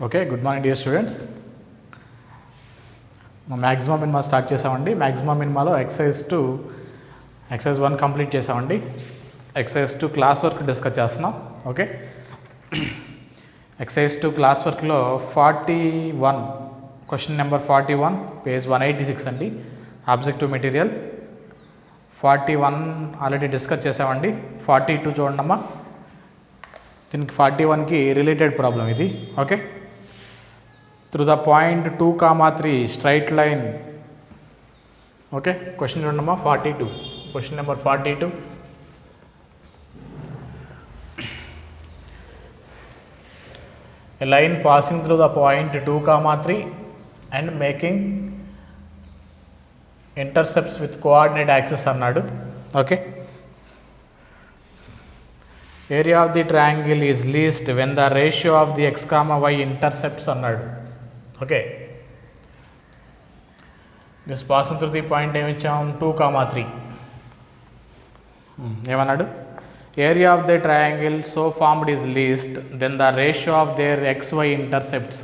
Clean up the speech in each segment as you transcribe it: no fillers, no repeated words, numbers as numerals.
Okay, good morning dear students. Maximum minima start చేసామండి. Maximum మినిమాలో excise 1 complete చేసామండి. Excise 2 class work discuss చేస్తున్నాం. Okay, excise 2 class వర్క్లో 41 question number 41 page 186 అండి. Objective material 41 already discuss చేసామండి. 42 చూడండమ్మా. దీనికి 41కి related problem ఇది. Okay, through the point 2, 3 straight line. Okay, question చూడమ్మా. 42 question number 42. A line passing through the point 2, 3 and making intercepts with coordinate axis అన్నాడు. Okay, area of the triangle is least when the ratio of the x, y intercepts అన్నాడు. Okay, this passing through the point ఏమి ఇచ్చాం? 2, 3 ఏమన్నాడు? Area of the triangle so formed is least then the ratio of their x, y intercepts.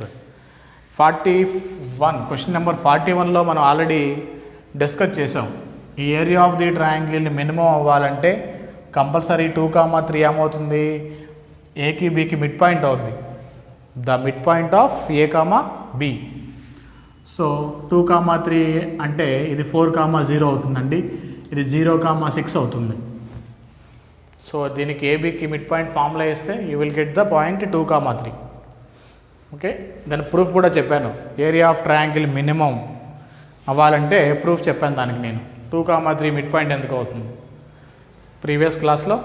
41 question number 41లో మనం already discuss చేసాం. ఈ area of the triangle minimum అవ్వాలంటే compulsory 2, 3 ఏమవుతుంది? ఏకి బికి మిడ్ పాయింట్ అవుద్ది. The mid point of A, B. So 2, 3 అంటే ఇది 4, 0 అవుతుందండి. ఇది 0, 6 అవుతుంది. సో దీనికి ఏబికి మిడ్ పాయింట్ ఫార్ములా వేస్తే you will get the point 2, 3. Okay, దాని ప్రూఫ్ కూడా చెప్పాను. ఏరియా ఆఫ్ ట్రయాంగిల్ మినిమం అవ్వాలంటే ప్రూఫ్ చెప్పాను దానికి నేను. 2, 3 మిడ్ పాయింట్ ఎందుకు అవుతుంది? ప్రీవియస్ క్లాస్లో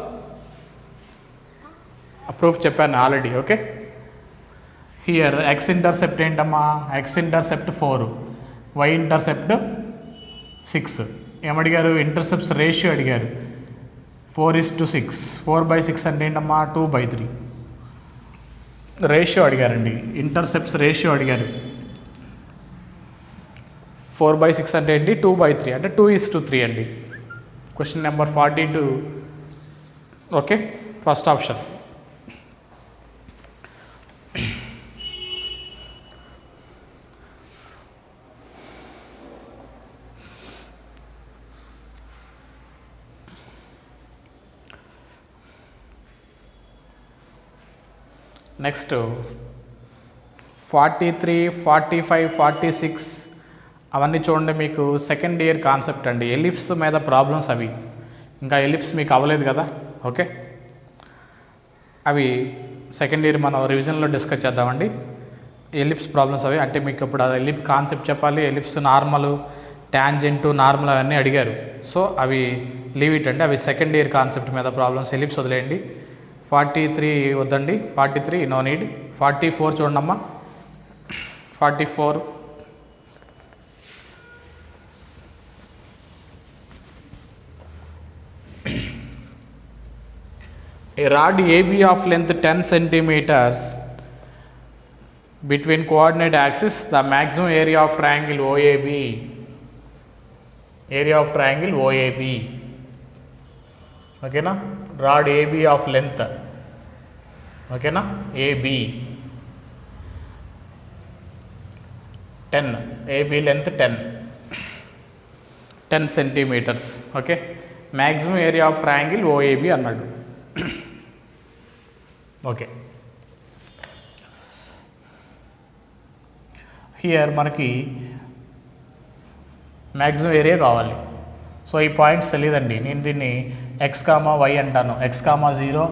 ప్రూఫ్ చెప్పాను already. Okay, here X intercept ఏంటమ్మా? X intercept 4, Y intercept 6. ఏమడిగారు? ఇంటర్సెప్ట్స్ రేషియో అడిగారు. 4:6. 4/6 అంటే ఏంటమ్మా? 2/3 రేషియో అడిగారండి. ఇంటర్సెప్ట్స్ రేషియో అడిగారు. 4/6 అంటే ఏంటి? 2/3 అంటే 2:3 అండి. Question number 42. Okay, first option. Next 43, 45, 46 అవన్నీ చూడండి. మీకు సెకండ్ ఇయర్ కాన్సెప్ట్ అండి. ఎలిప్స్ మీద ప్రాబ్లమ్స్ అవి. ఇంకా ఎలిప్స్ మీకు అవ్వలేదు కదా. ఓకే, అవి సెకండ్ ఇయర్ మనం రివిజన్లో డిస్కస్ చేద్దామండి. ఎలిప్స్ ప్రాబ్లమ్స్ అవి అంటే మీకు ఇప్పుడు ఎలిప్ కాన్సెప్ట్ చెప్పాలి. ఎలిప్స్ నార్మల్, ట్యాంజెంట్, నార్మల్ అవన్నీ అడిగారు. సో అవి లీవ్ ఇట్ అండి. అవి సెకండ్ ఇయర్ కాన్సెప్ట్ మీద ప్రాబ్లమ్స్. ఎలిప్స్ వదిలేయండి. 43 వద్దండి. 43 నో నీడ్. 44 చూడండమ్మా. 44 a rod AB of length 10 centimeters between coordinate axis, the maximum area of triangle OAB. Area of triangle OAB. ఓకేనా? Rod AB of length. ఓకేనా? AB 10, AB length 10 centimetres. Okay, maximum area of triangle OAB అన్నాడు. Okay, here మనకి maximum area కావాలి. So ఈ points తెలియదండి. నేను దీన్ని x, y అంటాను. x, 0,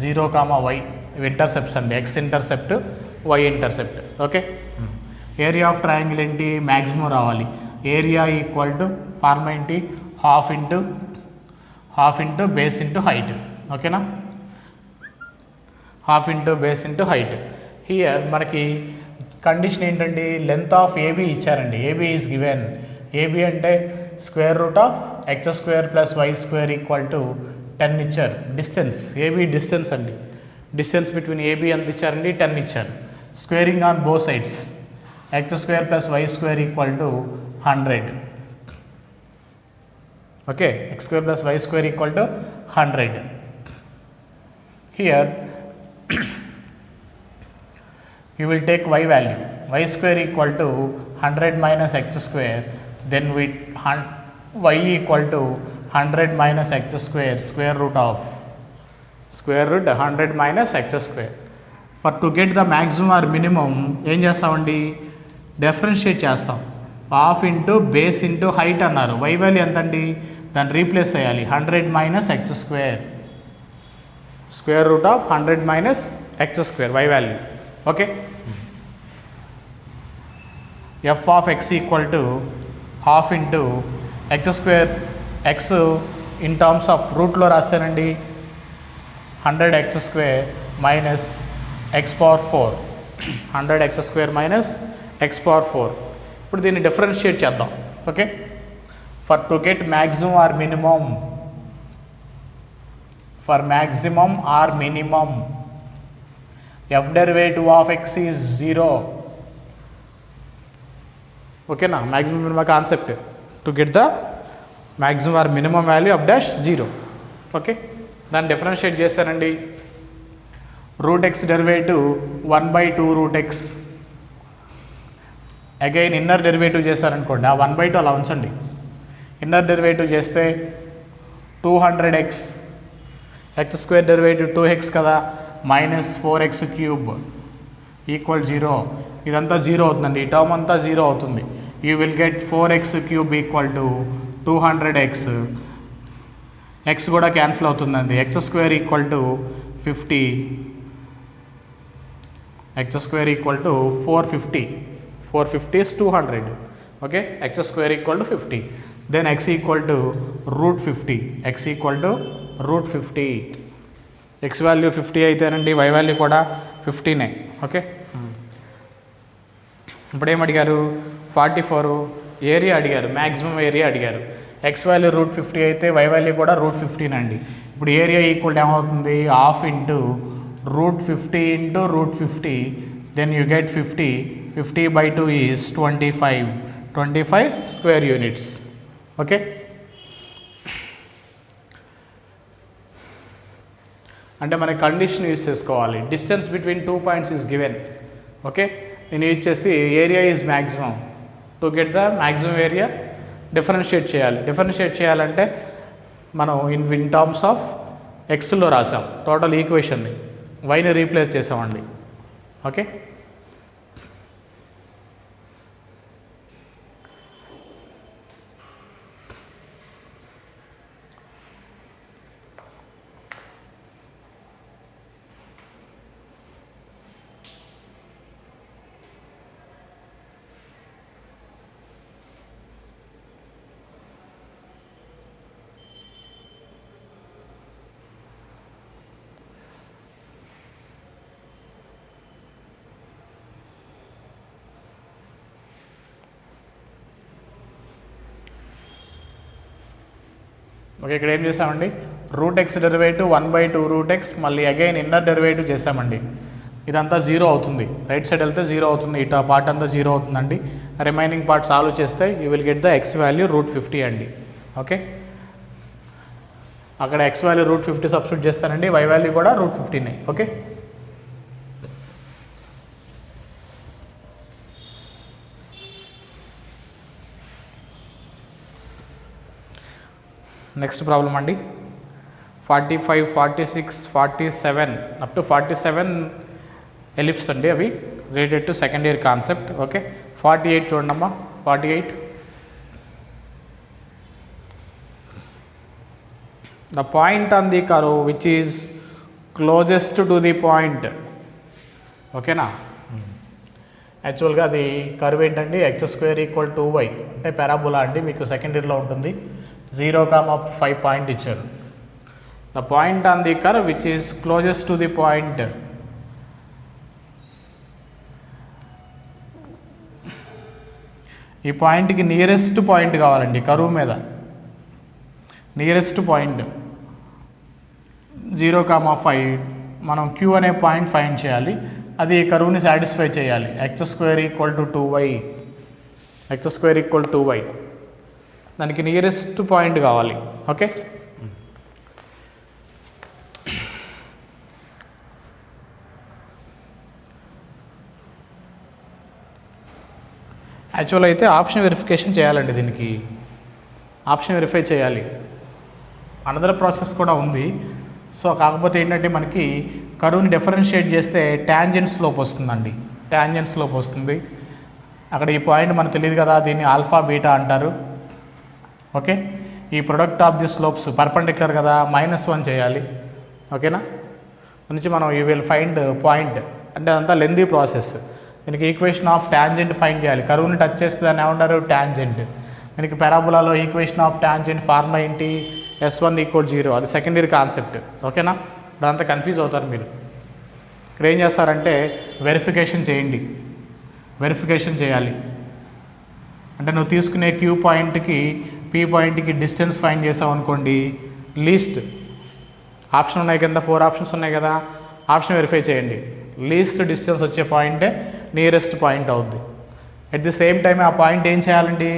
0, y ఇవి ఇంటర్సెప్ట్స్ అండి. x intercept, y intercept. Okay, area of triangle ఏంటి? మ్యాక్సిమం రావాలి. ఏరియా ఈక్వల్ టు ఫార్ములా ఏంటి? Half into base into height. ఓకేనా? Half into base into height. Here మనకి కండిషన్ ఏంటండి? లెంత్ ఆఫ్ ఏబీ ఇచ్చారండి. AB is given. AB అంటే √(x² + y² = 10 ఇచ్చారు. Distance AB distance అండి. డిస్టెన్స్ బిట్వీన్ ఏబీ ఎంత ఇచ్చారండి? 10 ఇచ్చారు. Squaring on both sides. x² + y² = 100. Okay, x² + y² = 100. Here you will take y value, y square equal to 100 minus x square, then y equal to 100 minus x square, square root 100 minus x square. For to get the maximum or minimum ఏం చేస్తామండి, differentiate చేస్తాం. Half into base into height అన్నారు, y value ఎంత అండి, దాన్ని replace చేయాలి, 100 minus x square, square root of 100 minus x square y value. Okay, f of x equal to half into x square, x in terms of రూట్లో రాస్తానండి, 100 x square minus x power 4, 100 x square minus x power 4. ఇప్పుడు దీన్ని differentiate చేద్దాం. Okay, for to get maximum or minimum, for maximum or minimum f derivative of x is 0. ఓకేనా, maximum minimum concept, to get the maximum or minimum value of dash 0. Okay, దాన్ని differentiate చేస్తానండి, root x derivative 1/2 root x, again inner derivative చేశారనుకోండి, ఆ 1/2 అలా ఉంచండి, inner derivative చేస్తే 200x, X square derivative 2x కదా, minus 4x cube equal 0. ఇదంతా 0 అవుతుందండి, ఈ టర్మ్ అంతా 0 అవుతుంది. You will get 4x cube equal to 200x, x కూడా క్యాన్సిల్ అవుతుందండి, x square equal to 50, x square equal to 450, 450 is 200. Okay, x square equal to 50, then x equal to root 50, x equal to root 50. X value 50 అయితేనండి y value కూడా 15. Okay, ఇప్పుడు ఏం అడిగారు, 44 area అడిగారు, maximum area అడిగారు. X value root 50 అయితే y value కూడా root 15 అండి. ఇప్పుడు ఏరియా ఈక్వల్ ఏమవుతుంది, half into root 50 into root 50, then you get 50, 50/2 is 25 square units. Okay, అంటే మన కండిషన్ యూజ్ చేసుకోవాలి, distance between 2 points is given. Okay, నేను యూజ్ చేసి area is maximum, to get the maximum area differentiate చేయాలి. Differentiate చేయాలంటే మనం in terms of ఎక్స్లో రాసాం టోటల్ ఈక్వేషన్ని, వైని రీప్లేస్ చేసామండి. ఓకే, ఓకే, ఇక్కడ ఏం చేసామండి, route x derivative 1/2 root X, మళ్ళీ అగైన్ ఇన్నర్ డెరివేటివ్ చేసామండి. ఇదంతా 0 అవుతుంది, రైట్ సైడ్ వెళ్తే 0 అవుతుంది, ఇటు పార్ట్ అంతా 0 అవుతుందండి. రిమైనింగ్ పార్ట్ సాల్వ్ చేస్తే you will get the X value root 50 అండి. ఓకే, అక్కడ ఎక్స్ వాల్యూ రూట్ 50 సబ్స్టిట్యూట్ చేస్తానండి, y వాల్యూ కూడా రూట్ 15. ఓకే, నెక్స్ట్ ప్రాబ్లం అండి, 45, 46, 47 అప్ టు 47 ఎలిప్స్ అండి, అవి related to second year concept. Okay, 48 చూడండి అమ్మా, 48 the point on the curve which is closest to the point. ఓకేనా, యాక్చువల్గా అది కర్వ్ ఏంటండి, ఎక్స్ స్క్వేర్ ఈక్వల్ 2y, అంటే పారాబోలా అండి, మీకు సెకండ్ ఇయర్లో ఉంటుంది. 0,5 పాయింట్ ఇచ్చారు. The point on the curve which is closest to the point, ఈ పాయింట్కి నియరెస్ట్ పాయింట్ కావాలండి కర్వ్ మీద, నియరెస్ట్ పాయింట్ 0,5 మనం Q అనే పాయింట్ ఫైండ్ చేయాలి, అది ఈ కర్వ్ని సాటిస్ఫై చేయాలి. X square equal to 2y, X square equal 2y, దానికి నియరెస్ట్ పాయింట్ కావాలి. ఓకే, యాక్చువల్ అయితే ఆప్షన్ వెరిఫికేషన్ చేయాలండి, దీనికి ఆప్షన్ వెరిఫై చేయాలి. అనదర్ ప్రాసెస్ కూడా ఉంది. సో కాకపోతే ఏంటంటే మనకి కరువుని డిఫరెన్షియేట్ చేస్తే ట్యాంజెంట్ స్లోప్ వస్తుందండి, ట్యాంజెంట్ స్లోప్ వస్తుంది. అక్కడ ఈ పాయింట్ మనకు తెలియదు కదా, దీన్ని ఆల్ఫా బీటా అంటారు. ఓకే, ఈ product of the slopes perpendicular కదా, -1 చేయాలి. ఓకేనా, నుంచి మనం యూ విల్ ఫైండ్ పాయింట్, అంటే అదంతా లెందీ ప్రాసెస్. దీనికి ఈక్వేషన్ ఆఫ్ ట్యాంజెంట్ ఫైండ్ చేయాలి. కరువుని టచ్ చేస్తే దాన్ని ఏమంటారు, ట్యాంజెంట్. మనకి పారాబోలాలో ఈక్వేషన్ ఆఫ్ ట్యాంజెంట్ ఫార్ములా ఏంటి, S1 = 0. అది సెకండరీ కాన్సెప్ట్. ఓకేనా, దాంతో కన్ఫ్యూజ్ అవుతారు మీరు. ఇక్కడ ఏం చేస్తారంటే వెరిఫికేషన్ చేయండి, వెరిఫికేషన్ చేయాలి. అంటే నువ్వు తీసుకునే క్యూ పాయింట్కి పీ పాయింట్కి డిస్టెన్స్ ఫైండ్ చేసావు అనుకోండి, లీస్ట్ ఆప్షన్ ఉన్నాయి కింద 4 ఆప్షన్స్ ఉన్నాయి కదా, ఆప్షన్ వెరిఫై చేయండి. లీస్ట్ డిస్టెన్స్ వచ్చే పాయింటే నియరెస్ట్ పాయింట్ అవుద్ది. అట్ ది సేమ్ టైం ఆ పాయింట్ ఏం చేయాలండి,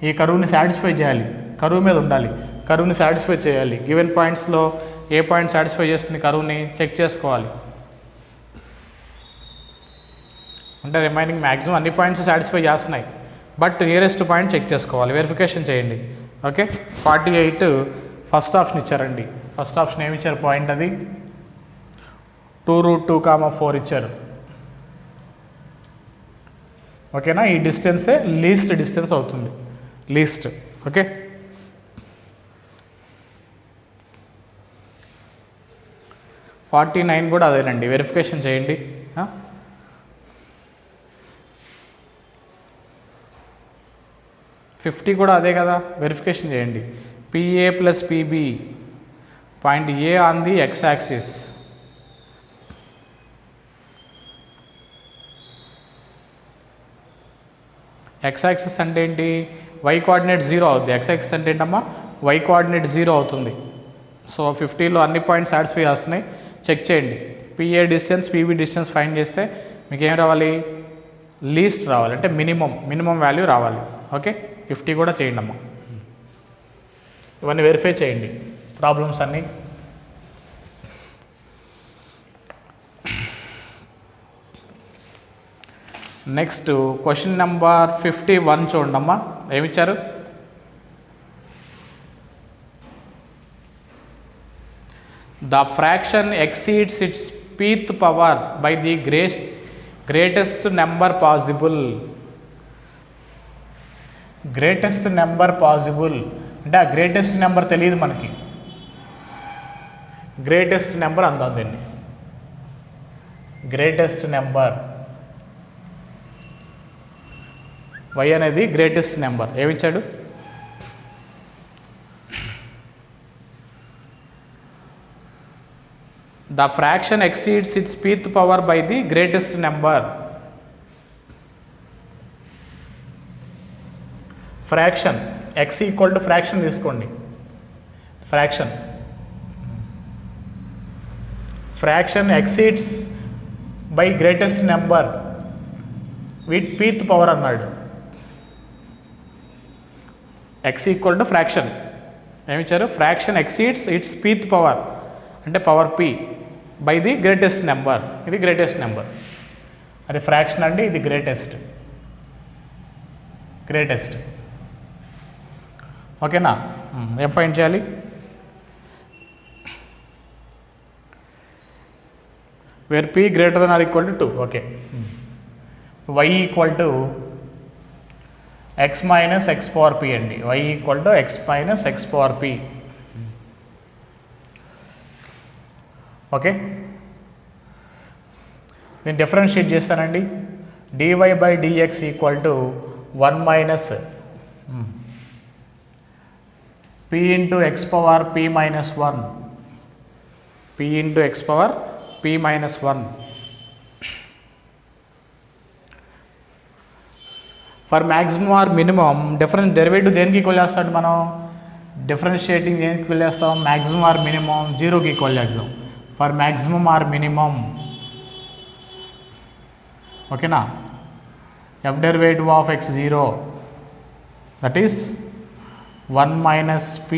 ఈ కరువుని సాటిస్ఫై చేయాలి, కరువు మీద ఉండాలి, కరువుని సాటిస్ఫై చేయాలి. గివెన్ పాయింట్స్లో ఏ పాయింట్ సాటిస్ఫై చేస్తుంది కరువుని చెక్ చేసుకోవాలి. అంటే రిమైనింగ్ మ్యాక్సిమం అన్ని పాయింట్స్ సాటిస్ఫై చేస్తున్నాయి, బట్ నియరెస్ట్ పాయింట్ చెక్ చేసుకోవాలి, వెరిఫికేషన్ చేయండి. ఓకే, 48 ఫస్ట్ ఆప్షన్ ఇచ్చారండి. ఫస్ట్ ఆప్షన్ ఏమి ఇచ్చారు పాయింట్, అది 2√2,4 ఇచ్చారు. ఓకేనా, ఈ డిస్టెన్సే లీస్ట్ డిస్టెన్స్ అవుతుంది, లీస్ట్. ఓకే, -49 కూడా అదేనండి, వెరిఫికేషన్ చేయండి. 50 కూడా అదే కదా, వెరిఫికేషన్ చేయండి. PA + PB, point A on the X axis. X axis అంటే ఏంటి, Y కోఆర్డినేట్ 0 అవుతుంది. X యాక్సిస్ అంటే ఏంటమ్మా, Y కోఆర్డినేట్ 0 అవుతుంది. సో 50లో అన్ని పాయింట్స్ సాటిస్ఫై చేస్తున్నాయి, చెక్ చేయండి. PA distance PB distance find చేస్తే మీకు ఏం రావాలి, లీస్ట్ రావాలి, అంటే మినిమం వాల్యూ రావాలి. ఓకే, 50 కూడా చేయండి అమ్మా. ఇవన్నీ వెరిఫై చేయండి ప్రాబ్లమ్స్ అన్నీ. నెక్స్ట్ క్వశ్చన్ నెంబర్ 51 చూడండి అమ్మా, ఏమిచ్చారు, the fraction exceeds its pth power by the greatest number possible. Greatest number possible అంటే ఆ గ్రేటెస్ట్ నెంబర్ తెలియదు మనకి, గ్రేటెస్ట్ నెంబర్ అందాం దీన్ని. గ్రేటెస్ట్ నెంబర్ y అనేది గ్రేటెస్ట్ నెంబర్. ఏమిచ్చాడు, the fraction exceeds its pth power by the greatest number. Fraction x = fraction తీసుకోండి, fraction exceeds by greatest number with pth power అన్నాడు. x = ఫ్రాక్షన్ ఏమిచ్చారు, fraction exceeds its pth power అంటే power p by the greatest number. ఇది greatest number, అది fraction అండి, ఇది greatest. ఓకేనా, ఏం ఫైండ్ చేయాలి, వేర్ p > 2. ఓకే, y = x - x power p అండి, y = x - x power p. Okay, నేను డిఫరెన్షియేట్ చేస్తానండి. dy/dx = 1 - p × x power p - 1, p × x power p - 1. For maximum or minimum difference derivative దేనికి equal చేస్తాడు మనం, differentiating దేనికి equal చేస్తాం, maximum or minimum 0కి equal చేస్తాం. ఫర్ మ్యాక్సిమం ఆర్ మినిమం, ఓకేనా, f derivative of x 0 that is 1 - p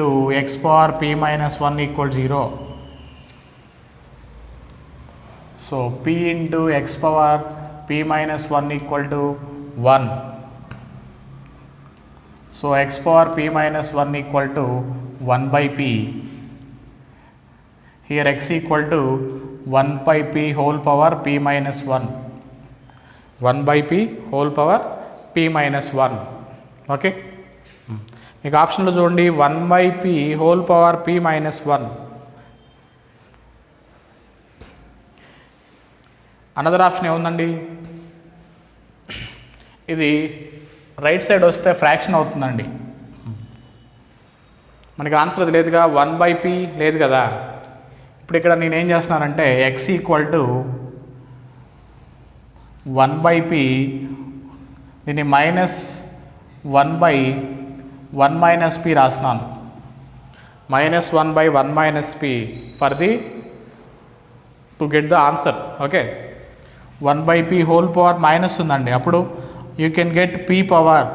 × x power p - 1 = 0. So p × x power p - 1 = 1. So x power p minus 1 equal to 1 by p. Here x equal to 1 by p whole power p minus 1. 1 by p whole power p minus 1. Okay, మీకు ఆప్షన్లో చూడండి 1 by p whole power p minus 1. Another option ఏముందండి, ఇది right side వస్తే fraction అవుతుందండి. మనకి answer అది లేదుగా, 1 by p లేదు కదా. ఇప్పుడు ఇక్కడ నేనేం చేస్తున్నానంటే x equal to 1 by p, దీన్ని మైనస్ 1 by 1 minus p రాస్తున్నాను. Minus 1 by 1 minus p for the to get the answer. Okay, 1 by p whole power minus ఉందండి, అప్పుడు you can get p power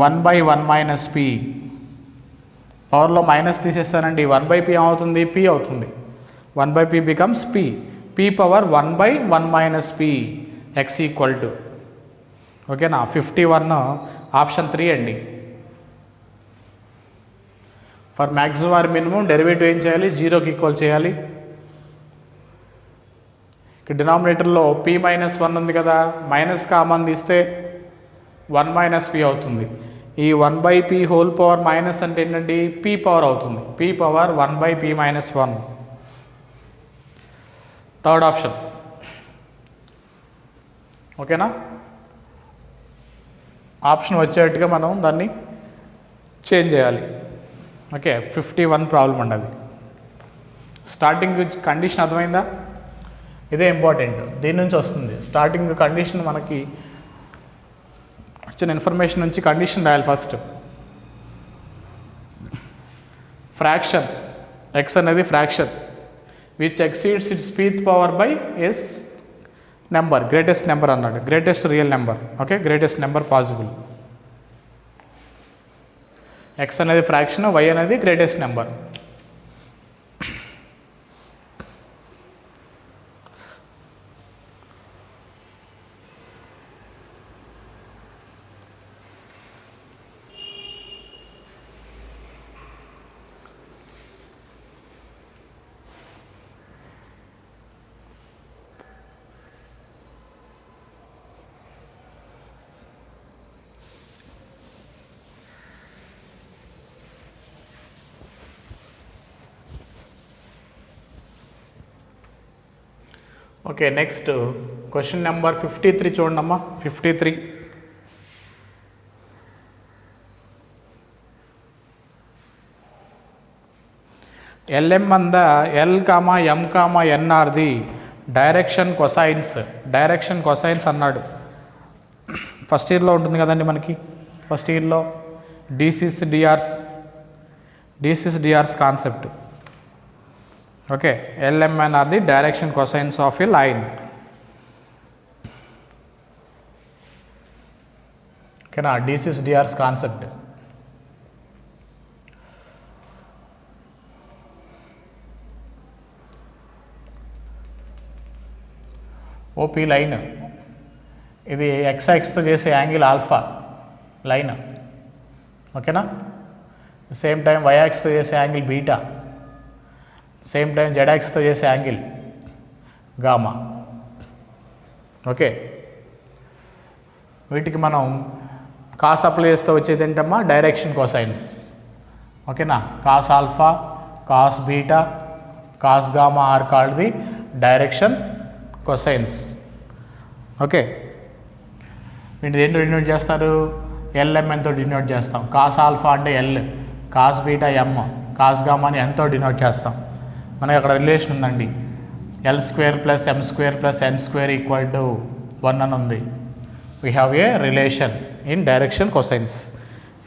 1 by 1 minus p. పవర్లో minus తీసేస్తానండి, 1 by p ఏమవుతుంది, p అవుతుంది. 1 by p becomes p. p power 1 by 1 minus p x equal to. ఓకేనా, 51 option 3 అండి. For maximum or minimum derivative ఏం చేయాలి, జీరోకి ఈక్వల్ చేయాలి. ఇక్కడ డినామినేటర్లో p మైనస్ 1 ఉంది కదా, మైనస్ కామన్ తీస్తే 1 minus p అవుతుంది. ఈ 1 by p whole power minus అంటే ఏంటండి, p పవర్ అవుతుంది. p power 1 by p minus 1. Third option. ఓకేనా, ఆప్షన్ వచ్చేట్టుగా మనం దాన్ని చేంజ్ చేయాలి. ఓకే, 51 ప్రాబ్లం అండి అది. స్టార్టింగ్ కండిషన్ అర్థమైందా, ఇదే ఇంపార్టెంట్, దీని నుంచి వస్తుంది. స్టార్టింగ్ కండిషన్ మనకి వచ్చిన ఇన్ఫర్మేషన్ నుంచి కండిషన్ రాయాలి ఫస్ట్. ఫ్రాక్షన్, ఎక్స్ అనేది fraction which exceeds its pth power by s number, greatest number అన్నాడు, greatest real number. Okay, greatest number possible. X అనేది ఫ్రాక్షన్, వై అనేది greatest number. Okay, next question number 53 చూడండి అమ్మా. 53 LM and L, M, N are the direction cosines. Direction cosines అన్నాడు. First ఇయర్లో ఉంటుంది కదండి మనకి, ఫస్ట్ ఇయర్లో DCs DRs concept. Okay, LMN are the direction cosines of a line. ఓకేనా, DCs DRs concept. OP line, ఇది ఎక్స్తో చేసే యాంగిల్ ఆల్ఫా లైన్. ఓకేనా, సేమ్ టైం వైయాక్స్తో చేసే యాంగిల్ బీటా, సేమ్ టైం జెడాక్స్తో చేసే యాంగిల్ గామా. ఓకే, వీటికి మనం కాస్ అప్లై చేస్తూ వచ్చేది ఏంటమ్మా, డైరెక్షన్ కొసైన్స్. ఓకేనా, cos alpha, cos beta, cos gamma are called the direction cosines. Okay, వీటిని ఏంటో డినోట్ చేస్తారు, LMNతో డినోట్ చేస్తాం. కాస్ ఆల్ఫా అంటే L, cos beta M, cos గామాని Nతో డినోట్ చేస్తాం. మనకి అక్కడ రిలేషన్ ఉందండి, L² + M² + N² equal to 1 అని ఉంది. We have a relation in direction cosines,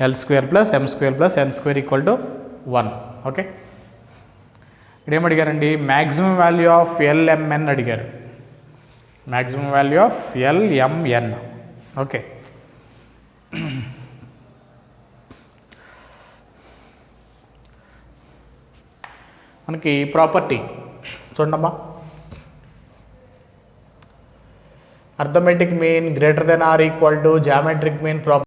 L² + M² + N² equal to 1. Okay, ఇక్కడ ఏమడిగారండి, మ్యాక్సిమం వాల్యూ ఆఫ్ LMN అడిగారు. Maximum value of LMN. Okay, మనకి ప్రాపర్టీ చూడమ్మా, arithmetic mean greater than or equal to geometric mean property.